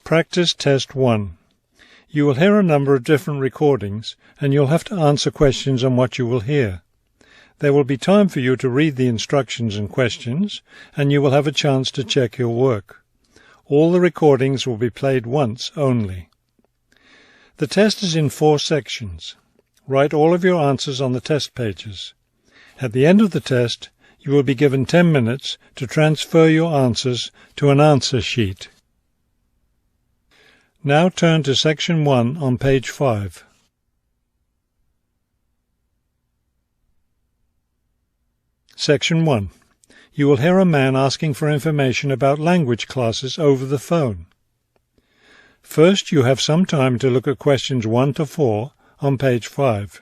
Practice Test 1. You will hear a number of different recordings, and you'll have to answer questions on what you will hear. There will be time for you to read the instructions and questions, and you will have a chance to check your work. All the recordings will be played once only. The test is in 4 sections. Write all of your answers on the test pages. At the end of the test, you will be given 10 minutes to transfer your answers to an answer sheet. Now turn to Section 1 on page 5. Section 1. You will hear a man asking for information about language classes over the phone. First, you have some time to look at questions 1 to 4 on page 5.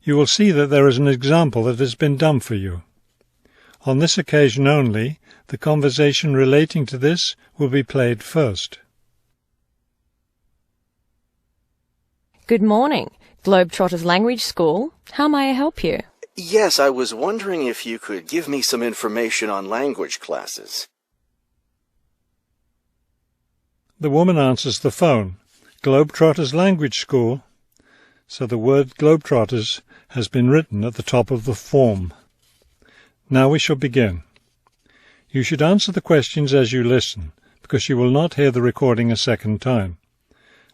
You will see that there is an example that has been done for you. On this occasion only, the conversation relating to this will be played first. Good morning, Globetrotters Language School. How may I help you? Yes, I was wondering if you could give me some information on language classes. The woman answers the phone. Globetrotters Language School. So the word Globetrotters has been written at the top of the form. Now we shall begin. You should answer the questions as you listen, because you will not hear the recording a second time.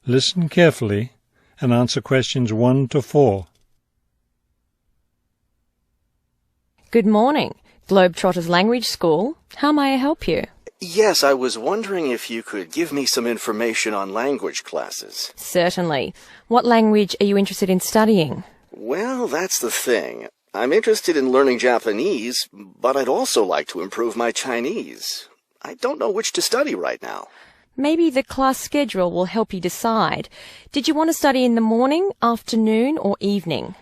Listen carefully and answer questions 1 to 4. Good morning, Globetrotters Language School. How may I help you? Yes, I was wondering if you could give me some information on language classes. Certainly. What language are you interested in studying? Well, that's the thing. I'm interested in learning Japanese, but I'd also like to improve my Chinese. I don't know which to study right now. Maybe the class schedule will help you decide. Did you want to study in the morning, afternoon, or evening?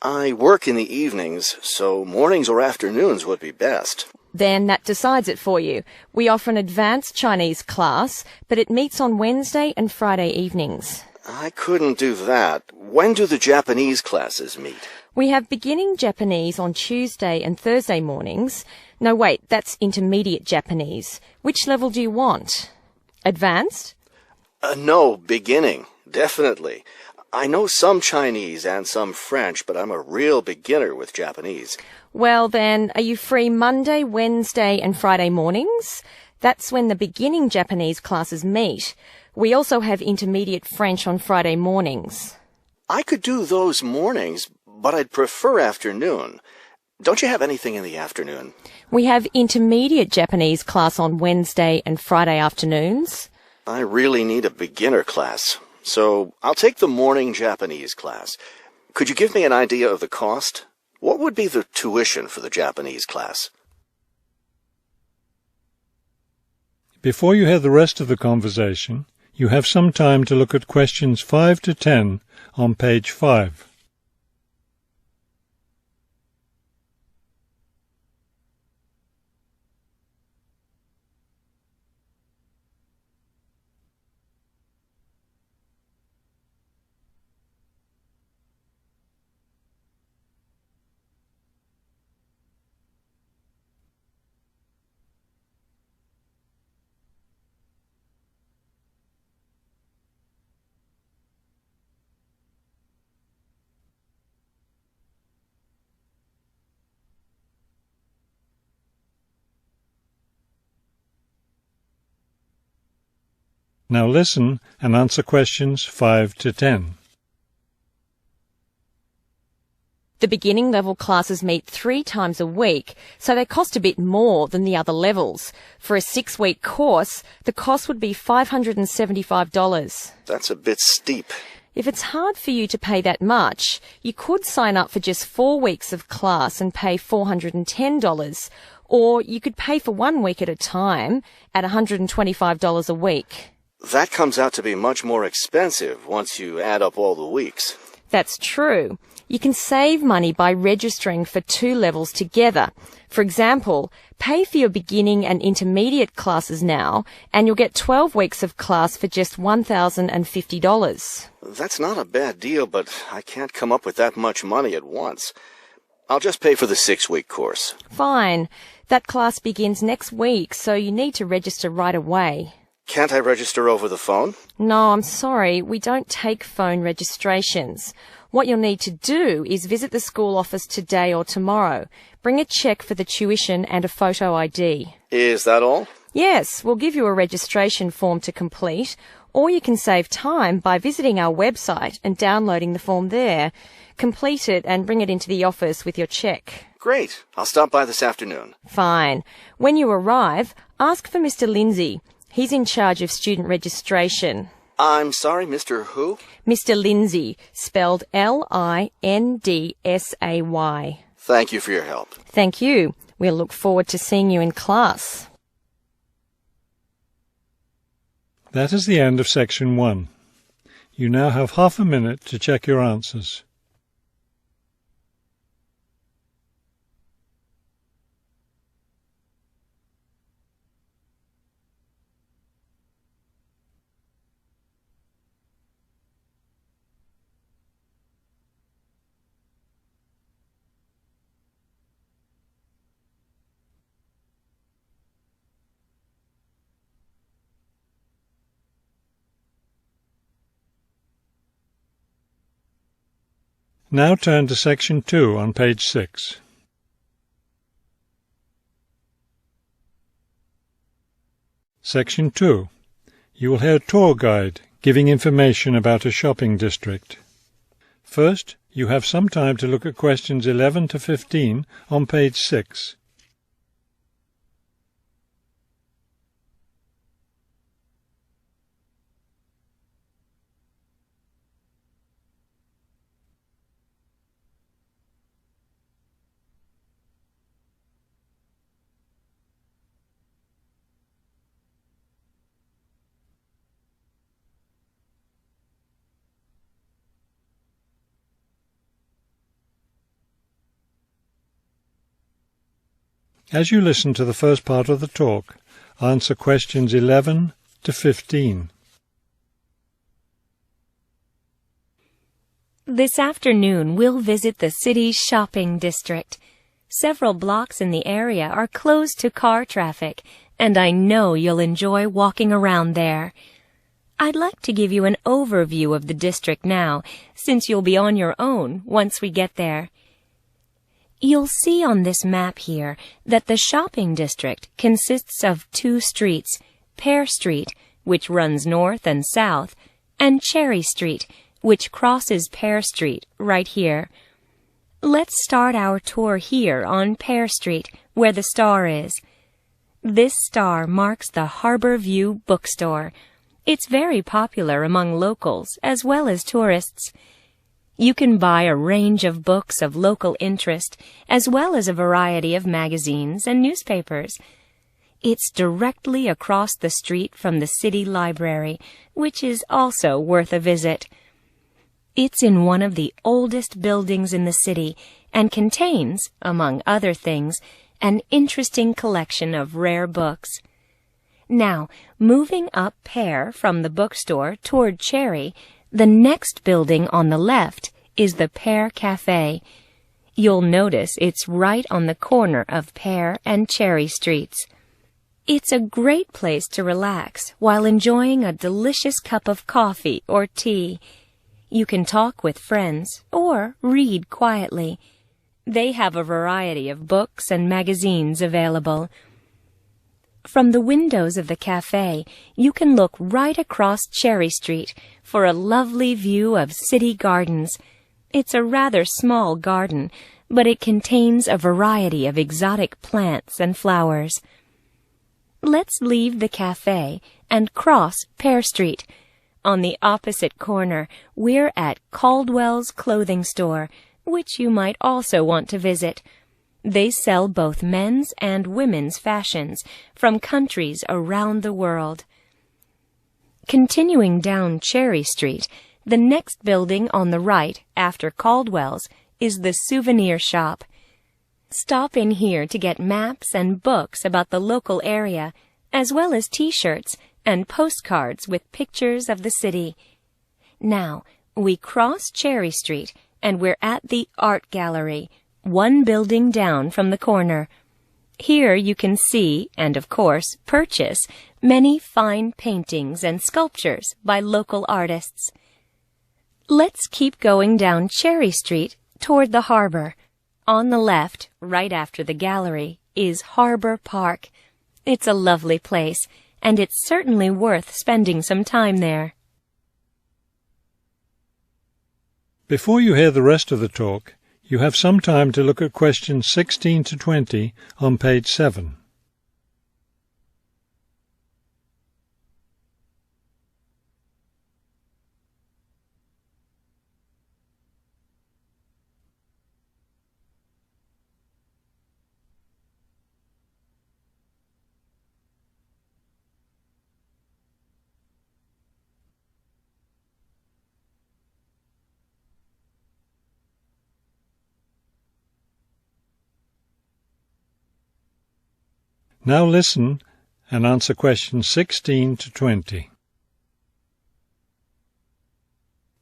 I work in the evenings, so mornings or afternoons would be best. Then that decides it for you. We offer an advanced Chinese class, but it meets on Wednesday and Friday evenings. I couldn't do that. When do the Japanese classes meet? We have beginning Japanese on Tuesday and Thursday mornings. No, wait, that's intermediate Japanese. Which level do you want? Advanced? No, beginning. Definitely. I know some Chinese and some French, but I'm a real beginner with Japanese. Well then, are you free Monday, Wednesday and Friday mornings? That's when the beginning Japanese classes meet. We also have intermediate French on Friday mornings. I could do those mornings, but I'd prefer afternoon. Don't you have anything in the afternoon? We have intermediate Japanese class on Wednesday and Friday afternoons. I really need a beginner class, so I'll take the morning Japanese class. Could you give me an idea of the cost? What would be the tuition for the Japanese class? Before you hear the rest of the conversation, you have some time to look at questions 5 to 10 on page 5. Now listen and answer questions 5 to 10. The beginning level classes meet 3 times a week, so they cost a bit more than the other levels. For a 6-week course, the cost would be $575. That's a bit steep. If it's hard for you to pay that much, you could sign up for just 4 weeks of class and pay $410, or you could pay for 1 week at a time at $125 a week. That comes out to be much more expensive once you add up all the weeks. That's true. You can save money by registering for 2 levels together. For example, pay for your beginning and intermediate classes now, and you'll get 12 weeks of class for just $1,050. That's not a bad deal, but I can't come up with that much money at once. I'll just pay for the 6-week course. Fine. That class begins next week, so you need to register right away. Can't I register over the phone? No, I'm sorry. We don't take phone registrations. What you'll need to do is visit the school office today or tomorrow. Bring a cheque for the tuition and a photo ID. Is that all? Yes, we'll give you a registration form to complete, or you can save time by visiting our website and downloading the form there. Complete it and bring it into the office with your cheque. Great. I'll stop by this afternoon. Fine. When you arrive, ask for Mr. Lindsay. He's in charge of student registration. I'm sorry, Mr. Who? Mr. Lindsay, spelled Lindsay. Thank you for your help. Thank you. We'll look forward to seeing you in class. That is the end of section 1. You now have half a minute to check your answers. Now turn to section 2 on page 6. Section 2. You will hear a tour guide giving information about a shopping district. First, you have some time to look at questions 11 to 15 on page 6. As you listen to the first part of the talk, answer questions 11 to 15. This afternoon, we'll visit the city's shopping district. Several blocks in the area are closed to car traffic, and I know you'll enjoy walking around there. I'd like to give you an overview of the district now, since you'll be on your own once we get there. You'll see on this map here that the shopping district consists of 2 streets, Pear Street, which runs north and south, and Cherry Street, which crosses Pear Street right here. Let's start our tour here on Pear Street, where the star is. This star marks the Harbor View bookstore. It's very popular among locals as well as tourists. You can buy a range of books of local interest, as well as a variety of magazines and newspapers. It's directly across the street from the city library, which is also worth a visit. It's in one of the oldest buildings in the city and contains, among other things, an interesting collection of rare books. Now, moving up Pear from the bookstore toward Cherry, the next building on the left is the Pear Cafe. You'll notice it's right on the corner of Pear and Cherry Streets. It's a great place to relax while enjoying a delicious cup of coffee or tea. You can talk with friends or read quietly. They have a variety of books and magazines available. From the windows of the cafe, you can look right across Cherry Street for a lovely view of city gardens. It's a rather small garden, but it contains a variety of exotic plants and flowers. Let's leave the cafe and cross Pear Street. On the opposite corner, we're at Caldwell's clothing store, which you might also want to visit. They sell both men's and women's fashions from countries around the world. Continuing down Cherry Street, The next building on the right, after Caldwell's, is the souvenir shop. Stop in here to get maps and books about the local area, as well as T-shirts and postcards with pictures of the city. Now, we cross Cherry Street, and we're at the Art Gallery, one building down from the corner. Here you can see, and of course purchase, many fine paintings and sculptures by local artists. Let's keep going down Cherry Street toward the harbor. On the left, right after the gallery, is Harbor Park. It's a lovely place, and it's certainly worth spending some time there. Before you hear the rest of the talk, you have some time to look at questions 16 to 20 on page 7. Now listen and answer questions 16 to 20.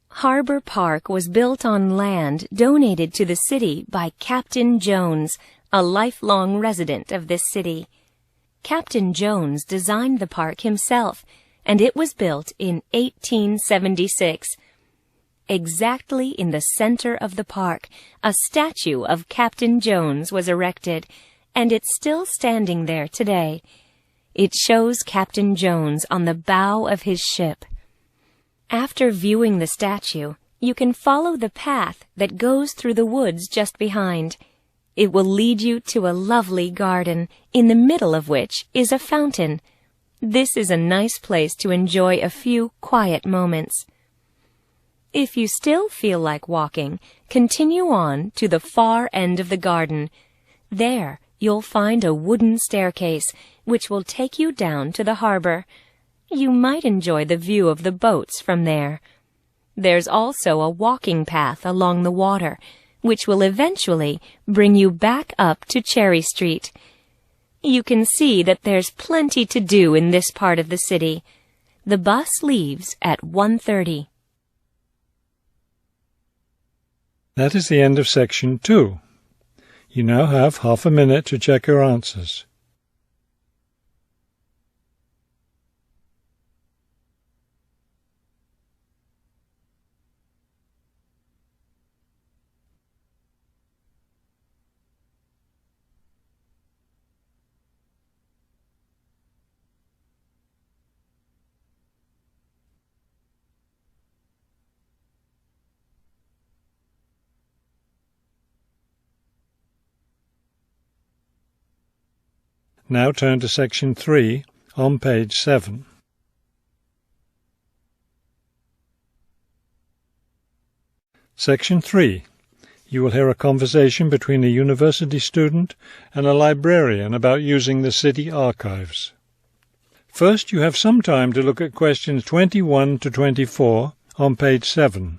Harbor Park was built on land donated to the city by Captain Jones, a lifelong resident of this city. Captain Jones designed the park himself, and it was built in 1876. Exactly in the center of the park, a statue of Captain Jones was erected, and it's still standing there today. It shows Captain Jones on the bow of his ship. After viewing the statue, you can follow the path that goes through the woods just behind. It will lead you to a lovely garden, in the middle of which is a fountain. This is a nice place to enjoy a few quiet moments. If you still feel like walking, continue on to the far end of the garden. There, you'll find a wooden staircase, which will take you down to the harbor. You might enjoy the view of the boats from there. There's also a walking path along the water, which will eventually bring you back up to Cherry Street. You can see that there's plenty to do in this part of the city. The bus leaves at 1:30. That is the end of section 2. You now have half a minute to check your answers. Now turn to section 3 on page 7. Section 3. You will hear a conversation between a university student and a librarian about using the city archives. First, you have some time to look at questions 21 to 24 on page 7.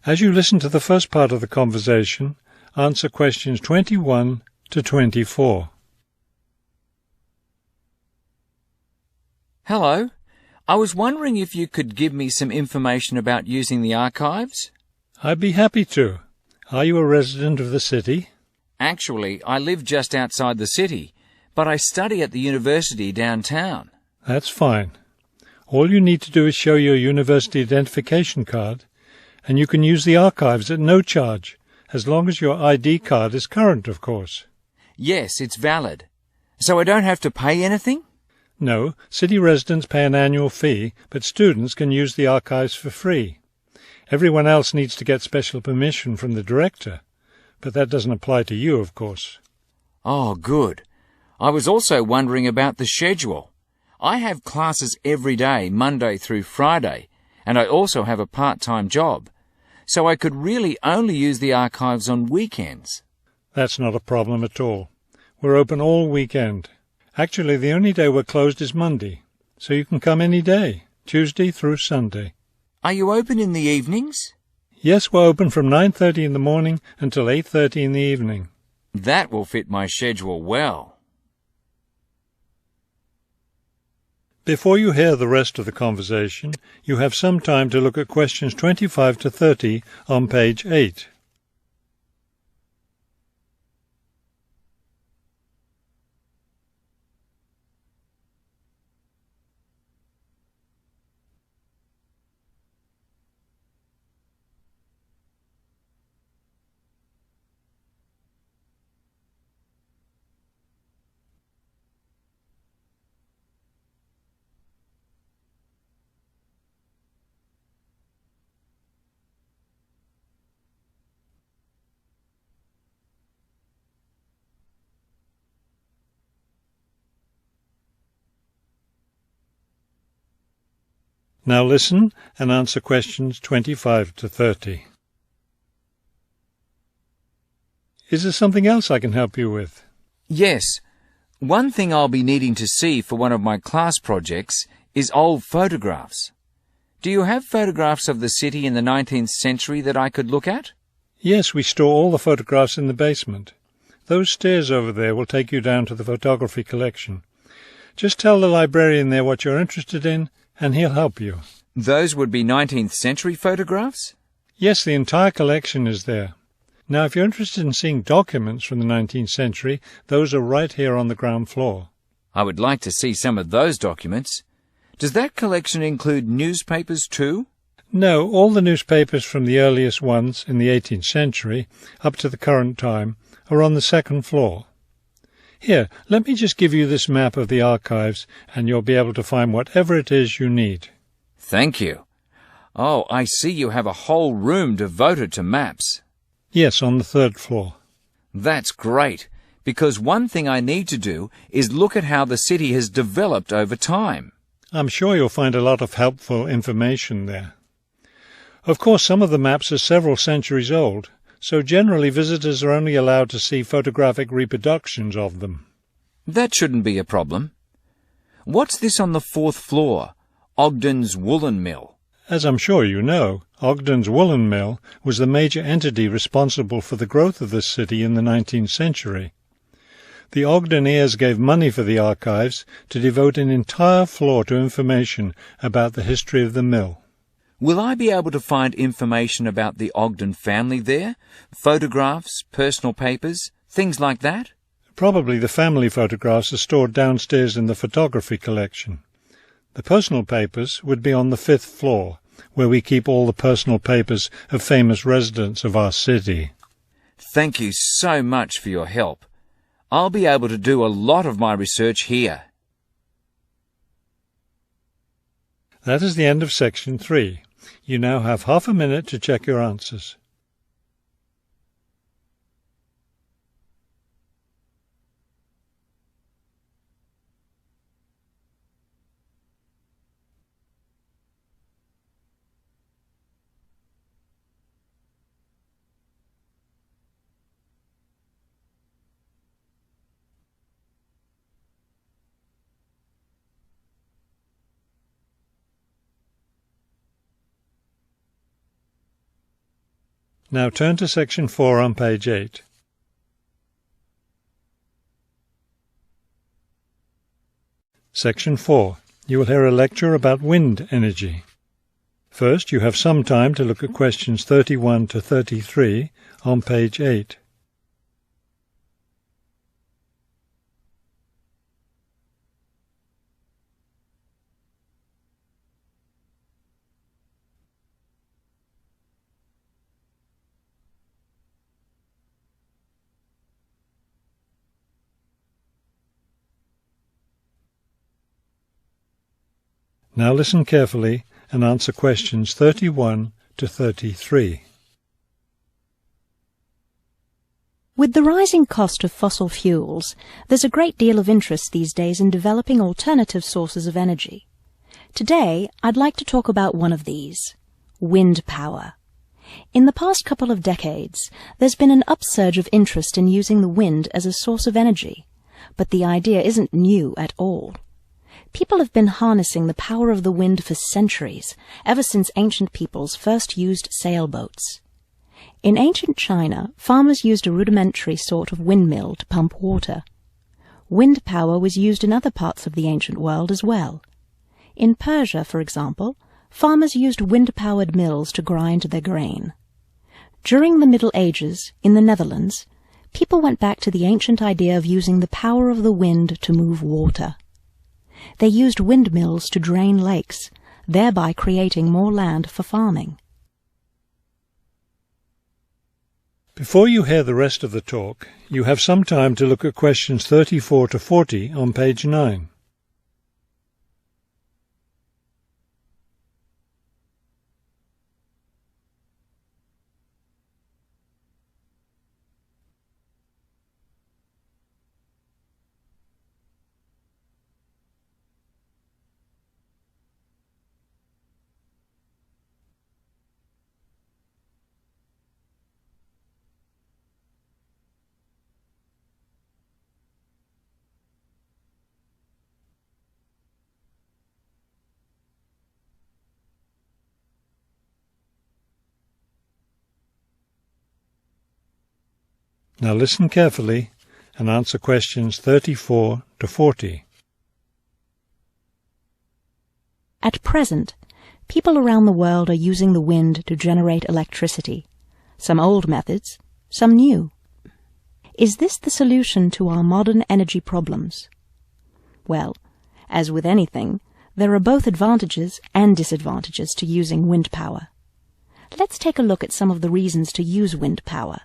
As you listen to the first part of the conversation, answer questions 21 to 24. Hello. I was wondering if you could give me some information about using the archives? I'd be happy to. Are you a resident of the city? Actually, I live just outside the city, but I study at the university downtown. That's fine. All you need to do is show your university identification card, and you can use the archives at no charge, as long as your ID card is current, of course. Yes, it's valid. So I don't have to pay anything? No, city residents pay an annual fee, but students can use the archives for free. Everyone else needs to get special permission from the director, but that doesn't apply to you, of course. Oh, good. I was also wondering about the schedule. I have classes every day, Monday through Friday, and I also have a part-time job, so I could really only use the archives on weekends. That's not a problem at all. We're open all weekend. Actually, the only day we're closed is Monday, so you can come any day, Tuesday through Sunday. Are you open in the evenings? Yes, we're open from 9:30 in the morning until 8:30 in the evening. That will fit my schedule well. Before you hear the rest of the conversation, you have some time to look at questions 25 to 30 on page 8. Now listen and answer questions 25 to 30. Is there something else I can help you with? Yes. One thing I'll be needing to see for one of my class projects is old photographs. Do you have photographs of the city in the 19th century that I could look at? Yes, we store all the photographs in the basement. Those stairs over there will take you down to the photography collection. Just tell the librarian there what you're interested in, and he'll help you. Those would be 19th century photographs? Yes, the entire collection is there. Now, if you're interested in seeing documents from the 19th century, those are right here on the ground floor. I would like to see some of those documents. Does that collection include newspapers too? No, all the newspapers from the earliest ones in the 18th century up to the current time are on the second floor. Here, let me just give you this map of the archives, and you'll be able to find whatever it is you need. Thank you. Oh, I see you have a whole room devoted to maps. Yes, on the third floor. That's great, because one thing I need to do is look at how the city has developed over time. I'm sure you'll find a lot of helpful information there. Of course, some of the maps are several centuries old, so generally visitors are only allowed to see photographic reproductions of them. That shouldn't be a problem. What's this on the fourth floor? Ogden's Woolen Mill. As I'm sure you know, Ogden's Woolen Mill was the major entity responsible for the growth of this city in the 19th century. The Ogden heirs gave money for the archives to devote an entire floor to information about the history of the mill. Will I be able to find information about the Ogden family there? Photographs, personal papers, things like that? Probably the family photographs are stored downstairs in the photography collection. The personal papers would be on the fifth floor, where we keep all the personal papers of famous residents of our city. Thank you so much for your help. I'll be able to do a lot of my research here. That is the end of section 3. You now have half a minute to check your answers. Now turn to section 4 on page 8. Section 4. You will hear a lecture about wind energy. First, you have some time to look at questions 31 to 33 on page 8. Now listen carefully and answer questions 31 to 33. With the rising cost of fossil fuels, there's a great deal of interest these days in developing alternative sources of energy. Today, I'd like to talk about one of these, wind power. In the past couple of decades, there's been an upsurge of interest in using the wind as a source of energy, but the idea isn't new at all. People have been harnessing the power of the wind for centuries, ever since ancient peoples first used sailboats. In ancient China, farmers used a rudimentary sort of windmill to pump water. Wind power was used in other parts of the ancient world as well. In Persia, for example, farmers used wind-powered mills to grind their grain. During the Middle Ages, in the Netherlands, people went back to the ancient idea of using the power of the wind to move water. They used windmills to drain lakes, thereby creating more land for farming. Before you hear the rest of the talk, you have some time to look at questions 34 to 40 on page 9. Now listen carefully and answer questions 34 to 40. At present, people around the world are using the wind to generate electricity, some old methods, some new. Is this the solution to our modern energy problems? Well, as with anything, there are both advantages and disadvantages to using wind power. Let's take a look at some of the reasons to use wind power.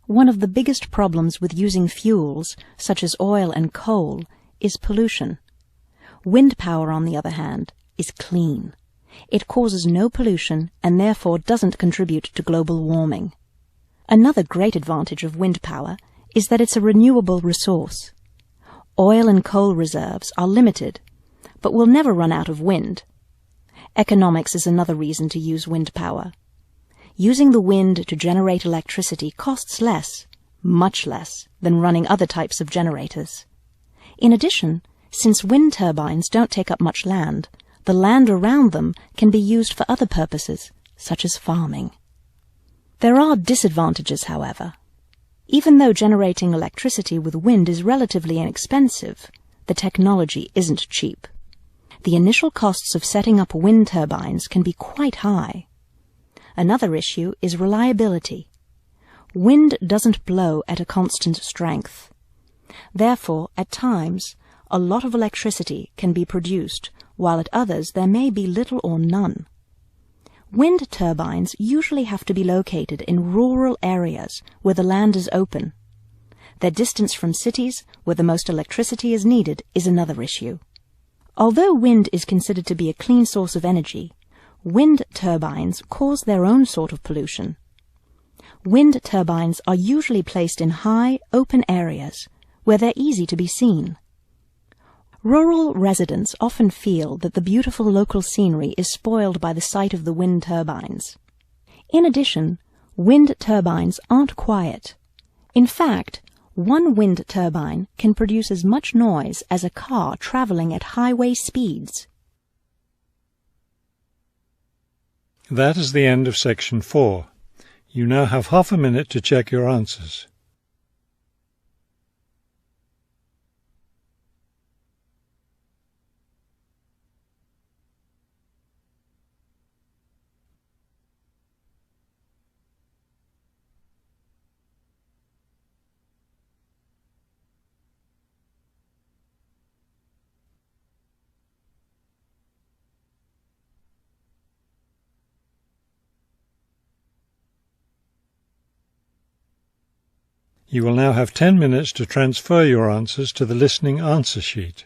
One of the biggest problems with using fuels, such as oil and coal, is pollution. Wind power, on the other hand, is clean. It causes no pollution and therefore doesn't contribute to global warming. Another great advantage of wind power is that it's a renewable resource. Oil and coal reserves are limited, but will never run out of wind. Economics is another reason to use wind power. Using the wind to generate electricity costs less, much less, than running other types of generators. In addition, since wind turbines don't take up much land, the land around them can be used for other purposes, such as farming. There are disadvantages, however. Even though generating electricity with wind is relatively inexpensive, the technology isn't cheap. The initial costs of setting up wind turbines can be quite high. Another issue is reliability. Wind doesn't blow at a constant strength. Therefore, at times, a lot of electricity can be produced, while at others there may be little or none. Wind turbines usually have to be located in rural areas where the land is open. Their distance from cities, where the most electricity is needed, is another issue. Although wind is considered to be a clean source of energy, wind turbines cause their own sort of pollution. Wind turbines are usually placed in high, open areas where they're easy to be seen. Rural residents often feel that the beautiful local scenery is spoiled by the sight of the wind turbines. In addition, wind turbines aren't quiet. In fact, one wind turbine can produce as much noise as a car traveling at highway speeds. That is the end of section 4. You now have half a minute to check your answers. You will now have 10 minutes to transfer your answers to the listening answer sheet.